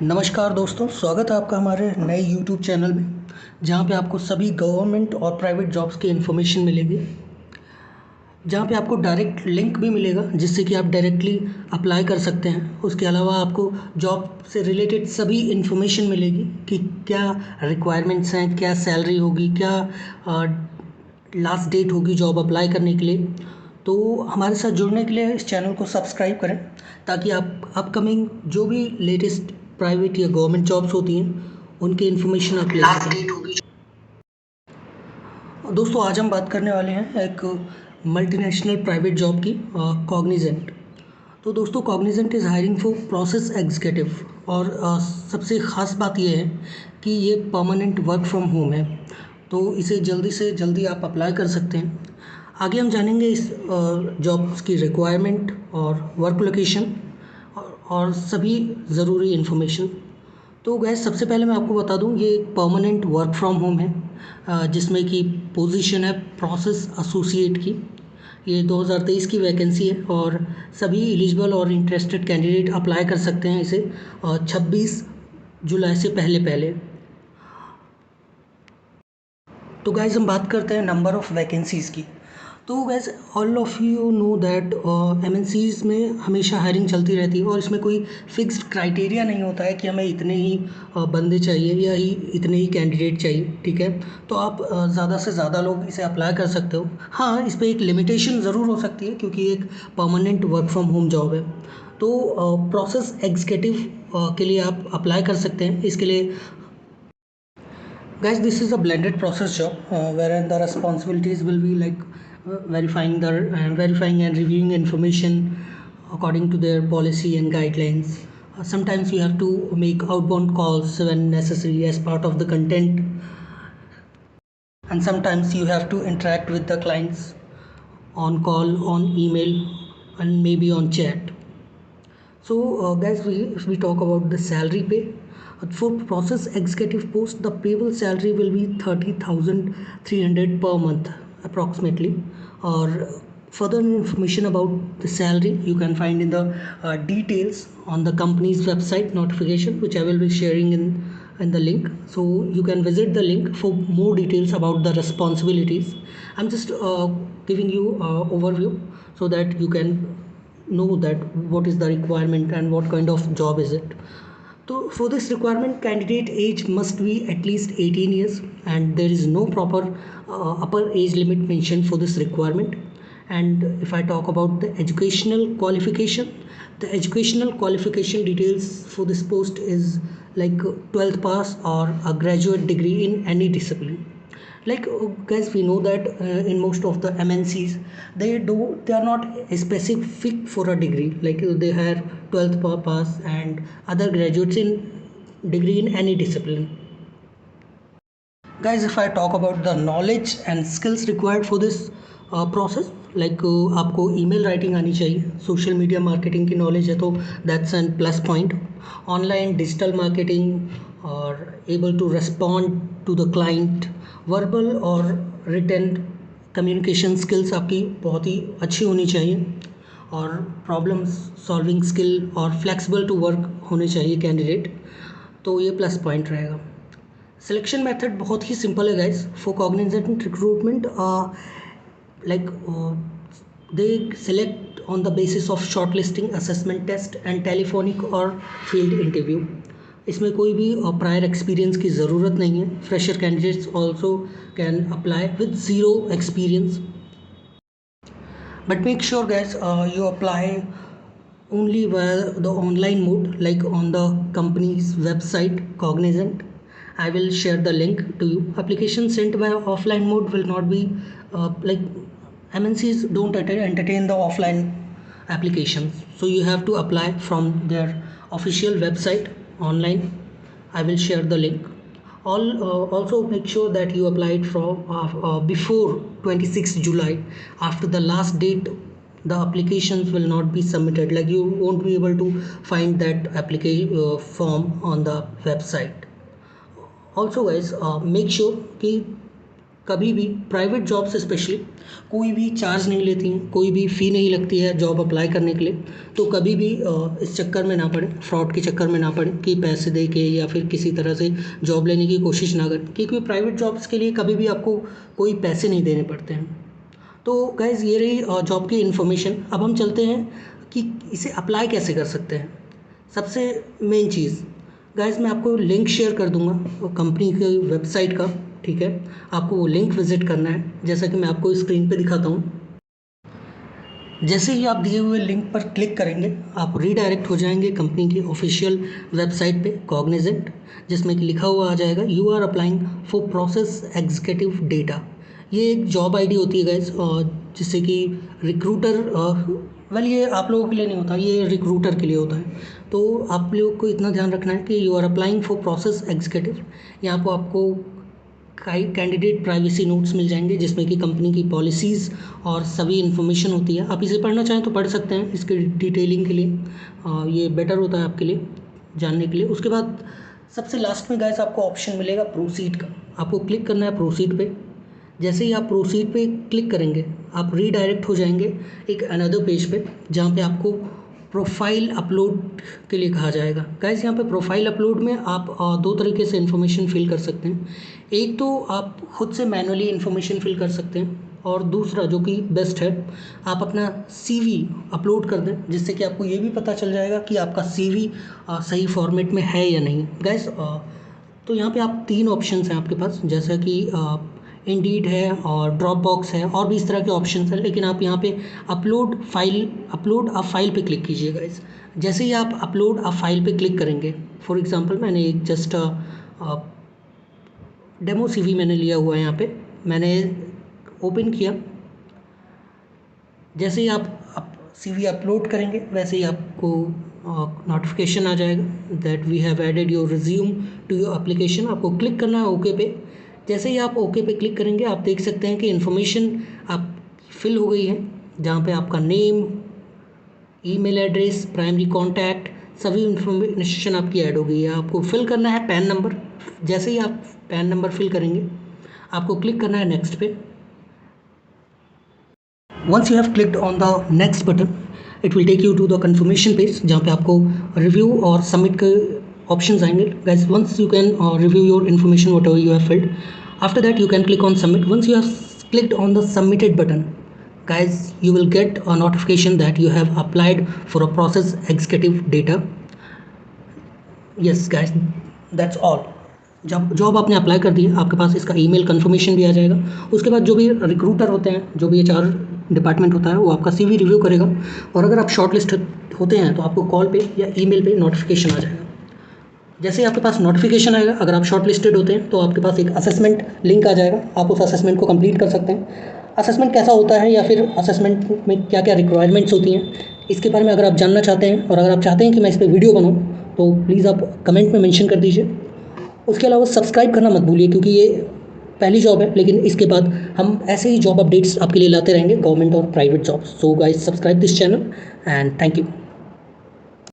नमस्कार दोस्तों, स्वागत है आपका हमारे नए यूट्यूब चैनल में, जहाँ पे आपको सभी गवर्नमेंट और प्राइवेट जॉब्स की इन्फॉर्मेशन मिलेगी। जहाँ पे आपको डायरेक्ट लिंक भी मिलेगा जिससे कि आप डायरेक्टली अप्लाई कर सकते हैं। उसके अलावा आपको जॉब से रिलेटेड सभी इन्फॉर्मेशन मिलेगी कि क्या रिक्वायरमेंट्स हैं, क्या सैलरी होगी, क्या लास्ट डेट होगी जॉब अप्लाई करने के लिए। तो हमारे साथ जुड़ने के लिए इस चैनल को सब्सक्राइब करें ताकि आप अपकमिंग जो भी लेटेस्ट प्राइवेट या गवर्नमेंट जॉब्स होती हैं उनकी इन्फॉर्मेशन आप ले सकें। दोस्तों, आज हम बात करने वाले हैं एक मल्टीनेशनल प्राइवेट जॉब की, कॉग्निजेंट। तो दोस्तों, Cognizant is hiring for process executive और सबसे ख़ास बात यह है कि ये परमानेंट वर्क फ्रॉम होम है। तो इसे जल्दी से जल्दी आप अप्लाई कर सकते हैं। आगे हम जानेंगे इस जॉब्स की रिक्वायरमेंट और वर्क लोकेशन और सभी ज़रूरी इन्फॉर्मेशन। तो गैस, सबसे पहले मैं आपको बता दूं, ये एक परमानेंट वर्क फ्रॉम होम है, जिसमें कि पोजीशन है प्रोसेस एसोसिएट की। ये 2023 की वैकेंसी है और सभी एलिजिबल और इंटरेस्टेड कैंडिडेट अप्लाई कर सकते हैं इसे 26 जुलाई से पहले पहले। तो गाइज, हम बात करते हैं नंबर ऑफ़ वैकेंसीज़ की। तो gas, all of you know that MNCs में हमेशा हायरिंग चलती रहती है और इसमें कोई फिक्स्ड क्राइटेरिया नहीं होता है कि हमें इतने ही बंदे चाहिए या इतने ही कैंडिडेट चाहिए। ठीक है, तो आप ज़्यादा से ज़्यादा लोग इसे अप्लाई कर सकते हो। हाँ, इस पर एक लिमिटेशन ज़रूर हो सकती है क्योंकि एक permanent work from home job है। तो प्रोसेस एग्जीक्यूटिव के लिए आप अप्लाई कर सकते हैं। इसके लिए guys, this is a blended process job, wherein the responsibilities will be like verifying and reviewing information according to their policy and guidelines. Sometimes you have to make outbound calls when necessary as part of the content, and sometimes you have to interact with the clients on call, on email, and maybe on chat. So, guys, if we talk about the salary pay, for process executive post, the payable salary will be 30,300 per month approximately. Or further information about the salary you can find in the details on the company's website notification, which I will be sharing in the link. So you can visit the link for more details about the responsibilities. I'm just giving you overview so that you can know that what is the requirement and what kind of job is it. So for this requirement, candidate age must be at least 18 years and there is no proper upper age limit mentioned for this requirement. And if I talk about the educational qualification, the educational qualification details for this post is like 12th pass or a graduate degree in any discipline. Like, guys, we know that in most of the MNCs they are not specific for a degree, like they have 12th pass and other graduates in degree in any discipline. Guys, if I talk about the knowledge and skills required for this process, like आपको email writing आनी चाहिए, social media marketing की knowledge है तो that's an plus point, online digital marketing or able to respond to the client, verbal और written communication skills आपकी बहुत ही अच्छी होनी चाहिए और प्रॉब्लम सॉल्विंग स्किल और फ्लेक्सिबल टू वर्क होने चाहिए कैंडिडेट। तो ये प्लस पॉइंट रहेगा। सिलेक्शन मेथड बहुत ही सिंपल है guys for Cognizant recruitment. Like they select on the basis of short listing, assessment test and telephonic और फील्ड इंटरव्यू। इसमें कोई भी प्रायर एक्सपीरियंस की ज़रूरत नहीं है। Fresher candidates also can apply with zero experience, but make sure guys you apply only via the online mode, like on the company's website Cognizant. I will share the link to you. Application sent by offline mode will not be like MNCs don't entertain the offline applications, so you have to apply from their official website online. I will share the link. Also make sure that you apply it from before 26 July. After the last date, the applications will not be submitted, like you won't be able to find that application form on the website. Also guys, make sure कि कभी भी private jobs specially कोई भी charge नहीं लेती हैं, कोई भी फ़ी नहीं लगती है जॉब अप्लाई करने के लिए। तो कभी भी इस चक्कर में ना पड़े, फ्रॉड के चक्कर में ना पड़े कि पैसे दे के या फिर किसी तरह से जॉब लेने की कोशिश ना करें, क्योंकि प्राइवेट जॉब्स के लिए कभी भी आपको कोई पैसे नहीं देने पड़ते हैं। तो गाइज़ ये रही जॉब की इन्फॉर्मेशन। अब हम चलते हैं कि इसे अप्लाई कैसे कर सकते हैं। सबसे मेन चीज़ गाइज़, मैं आपको लिंक शेयर कर दूंगा कंपनी की वेबसाइट का, ठीक है। आपको वो लिंक विज़िट करना है, जैसा कि मैं आपको स्क्रीन पे दिखाता हूँ। जैसे ही आप दिए हुए लिंक पर क्लिक करेंगे, आप रीडायरेक्ट हो जाएंगे कंपनी की ऑफिशियल वेबसाइट पे कॉग्निजेंट, जिसमें कि लिखा हुआ आ जाएगा you are applying for process executive data. ये एक जॉब आईडी होती है गाइज, जिससे कि रिक्रूटर, वेल ये आप लोगों के लिए नहीं होता, ये रिक्रूटर के लिए होता है। तो आप लोग को इतना ध्यान रखना है कि you are applying for process executive. यहाँ पर आपको कैंडिडेट प्राइवेसी नोट्स मिल जाएंगे, जिसमें कि कंपनी की पॉलिसीज़ और सभी इन्फॉर्मेशन होती है। आप इसे पढ़ना चाहें तो पढ़ सकते हैं, इसके डिटेलिंग के लिए ये बेटर होता है आपके लिए जानने के लिए। उसके बाद सबसे लास्ट में गाइस आपको ऑप्शन मिलेगा प्रोसीड का। आपको क्लिक करना है प्रोसीड पे। जैसे ही आप प्रोसीड पे क्लिक करेंगे, आप रीडायरेक्ट हो जाएंगे एक अनदर पेज पे, जहाँ पे आपको प्रोफाइल अपलोड के लिए कहा जाएगा। गाइस यहाँ पे प्रोफाइल अपलोड में आप दो तरीके से इन्फॉर्मेशन फिल कर सकते हैं। एक तो आप खुद से मैनुअली इन्फॉर्मेशन फिल कर सकते हैं, और दूसरा जो कि बेस्ट है, आप अपना सीवी अपलोड कर दें, जिससे कि आपको ये भी पता चल जाएगा कि आपका सीवी सही फॉर्मेट में है या नहीं। गाइस तो यहाँ पे आप 3 ऑप्शंस हैं आपके पास, जैसा कि इंडीड है और ड्रॉप बॉक्स है और भी इस तरह के ऑप्शंस हैं, लेकिन आप यहाँ पे अपलोड अ फाइल पे क्लिक कीजिए गाइस। जैसे ही आप अपलोड अ फाइल पे क्लिक करेंगे, फॉर एग्जांपल मैंने एक जस्ट डेमो सीवी मैंने लिया हुआ है, यहाँ पे मैंने ओपन किया। जैसे ही आप सीवी अपलोड करेंगे, वैसे ही आपको नोटिफिकेशन आ जाएगा that we have added your resume to your application. आपको क्लिक करना है ओके पे। जैसे ही आप ओके पे क्लिक करेंगे, आप देख सकते हैं कि इन्फॉर्मेशन आप फिल हो गई है, जहाँ पे आपका name, email address, primary contact, सभी इन्फॉर्मेशन आपकी ऐड हो गई है। आपको फिल करना है पैन नंबर। जैसे ही आप पैन नंबर फिल करेंगे, आपको क्लिक करना है नेक्स्ट पे। Once you have clicked on the next button, it will take you to the confirmation page, जहाँ पे आपको रिव्यू और सबमिट के ऑप्शंस आएंगे। Guys, once you can review your information whatever you have filled, after that you can click on submit. Once you have clicked on the submitted button, guys, you will get a notification that you have applied for a process executive data. Yes guys, that's all. जब job आपने apply कर दी है, आपके पास इसका email confirmation भी आ जाएगा। उसके बाद जो भी रिक्रूटर होते हैं, जो भी एचआर डिपार्टमेंट होता है, वो आपका सीवी रिव्यू करेगा, और अगर आप शॉर्ट लिस्ट होते हैं तो आपको कॉल पे या ईमेल पे नोटिफिकेशन आ जाएगा। जैसे ही आपके पास नोटिफिकेशन आएगा, अगर आप शॉर्ट लिस्टेड होते हैं तो आपके पास एक असेसमेंट लिंक आ जाएगा। आप उस असेसमेंट को कंप्लीट कर सकते हैं। असेसमेंट कैसा होता है या फिर असेसमेंट में क्या क्या रिक्वायरमेंट्स होती हैं, इसके बारे में अगर आप जानना चाहते हैं, और अगर आप चाहते हैं कि मैं इस पर वीडियो बनाऊँ, तो प्लीज़ आप कमेंट में मेंशन कर दीजिए। उसके अलावा सब्सक्राइब करना मत भूलिए, क्योंकि ये पहली जॉब है, लेकिन इसके बाद हम ऐसे ही जॉब अपडेट्स आपके लिए लाते रहेंगे, गवर्नमेंट और private jobs. So guys, subscribe this channel and thank you.